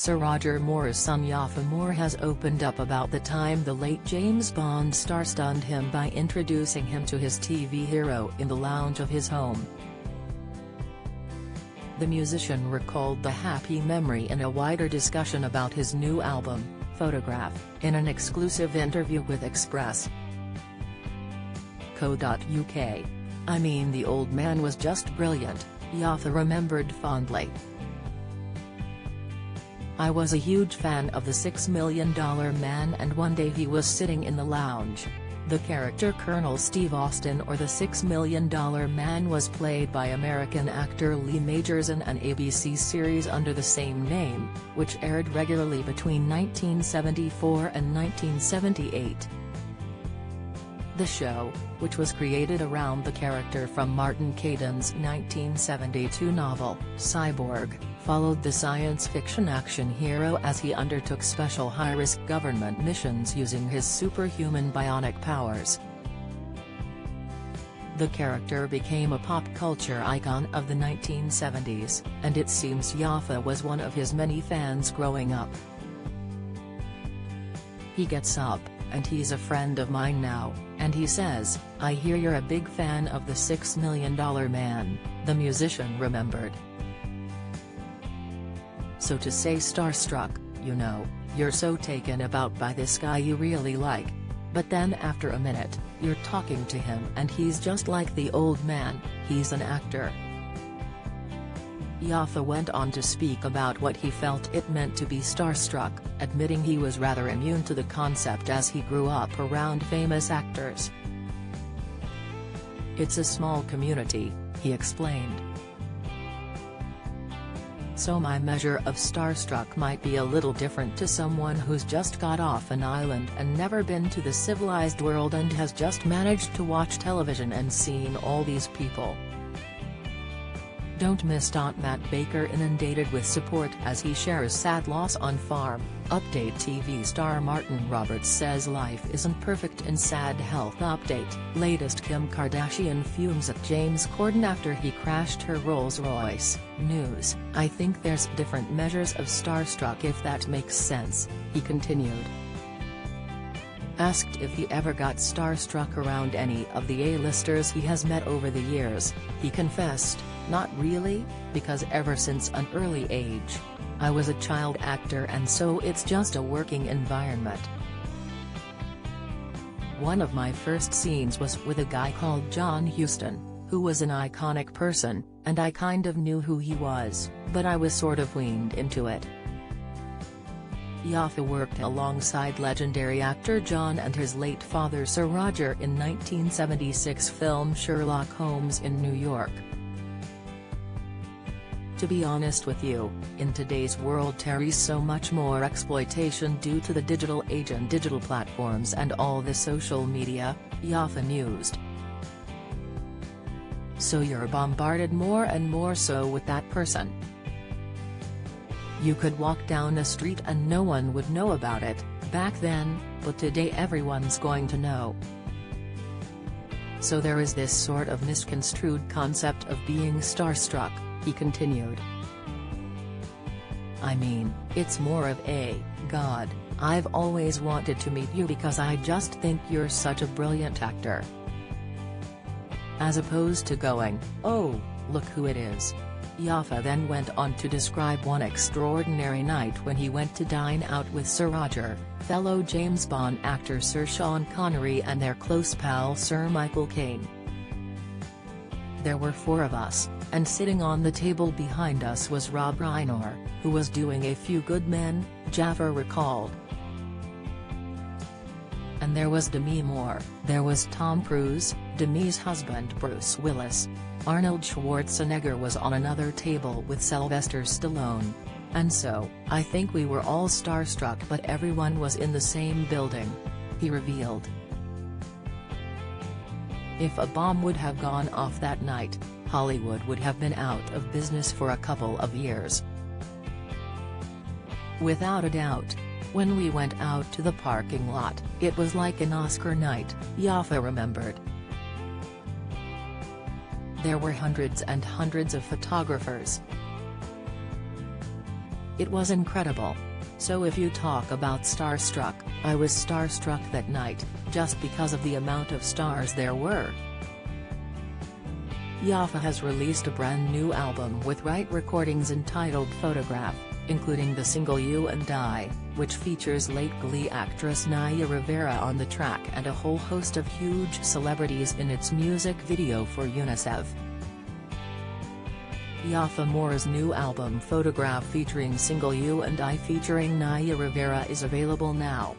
Sir Roger Moore's son Yaffa Moore has opened up about the time the late James Bond star stunned him by introducing him to his TV hero in the lounge of his home. The musician recalled the happy memory in a wider discussion about his new album, Photograph, in an exclusive interview with Express.co.uk. "I mean, the old man was just brilliant," Yaffa remembered fondly. "I was a huge fan of the $6 Million Man, and one day he was sitting in the lounge." The character Colonel Steve Austin, or the $6 Million Man, was played by American actor Lee Majors in an ABC series under the same name, which aired regularly between 1974 and 1978. The show, which was created around the character from Martin Caidin's 1972 novel, Cyborg, followed the science fiction action hero as he undertook special high-risk government missions using his superhuman bionic powers. The character became a pop culture icon of the 1970s, and it seems Yaffa was one of his many fans growing up. "He gets up, and he's a friend of mine now, and he says, 'I hear you're a big fan of the $6 Million Man,'" the musician remembered. "So to say starstruck, you know, you're so taken aback by this guy you really like. But then after a minute, you're talking to him and he's just like the old man, he's an actor." Yaffa went on to speak about what he felt it meant to be starstruck, admitting he was rather immune to the concept as he grew up around famous actors. "It's a small community," he explained. "So my measure of starstruck might be a little different to someone who's just got off an island and never been to the civilized world and has just managed to watch television and seen all these people." Don't miss. Matt Baker inundated with support as he shares sad loss on farm. Update: TV star Martin Roberts says life isn't perfect in sad health update. Latest: Kim Kardashian fumes at James Corden after he crashed her Rolls-Royce. News: I think there's different measures of starstruck, if that makes sense, he continued. Asked if he ever got starstruck around any of the A-listers he has met over the years, he confessed, "Not really, because ever since an early age, I was a child actor, and so it's just a working environment. One of my first scenes was with a guy called John Huston, who was an iconic person, and I kind of knew who he was, but I was sort of weaned into it." Yaffa worked alongside legendary actor John and his late father Sir Roger in 1976 film Sherlock Holmes in New York. "To be honest with you, in today's world there's so much more exploitation due to the digital age and digital platforms and all the social media," Yaffa mused. "So you're bombarded more and more so with that person. You could walk down a street and no one would know about it, back then, but today everyone's going to know. So there is this sort of misconstrued concept of being starstruck," he continued. "I mean, it's more of a, God, I've always wanted to meet you because I just think you're such a brilliant actor. As opposed to going, oh, look who it is." Yaffa then went on to describe one extraordinary night when he went to dine out with Sir Roger, fellow James Bond actor Sir Sean Connery and their close pal Sir Michael Caine. "There were 4 of us, and sitting on the table behind us was Rob Reiner, who was doing A Few Good Men," Yaffa recalled. "And there was Demi Moore, there was Tom Cruise, Demi's husband Bruce Willis. Arnold Schwarzenegger was on another table with Sylvester Stallone. And so, I think we were all starstruck, but everyone was in the same building," he revealed. "If a bomb would have gone off that night, Hollywood would have been out of business for a couple of years. Without a doubt. When we went out to the parking lot, it was like an Oscar night," Yaffa remembered. "There were hundreds and hundreds of photographers. It was incredible. So if you talk about starstruck, I was starstruck that night, just because of the amount of stars there were. Yafa has released a brand new album with Right recordings entitled Photograph, including the single You and I, which features late Glee actress Naya Rivera on the track and a whole host of huge celebrities in its music video for UNICEF. Yafa Moore's new album Photograph featuring single You and I featuring Naya Rivera is available now.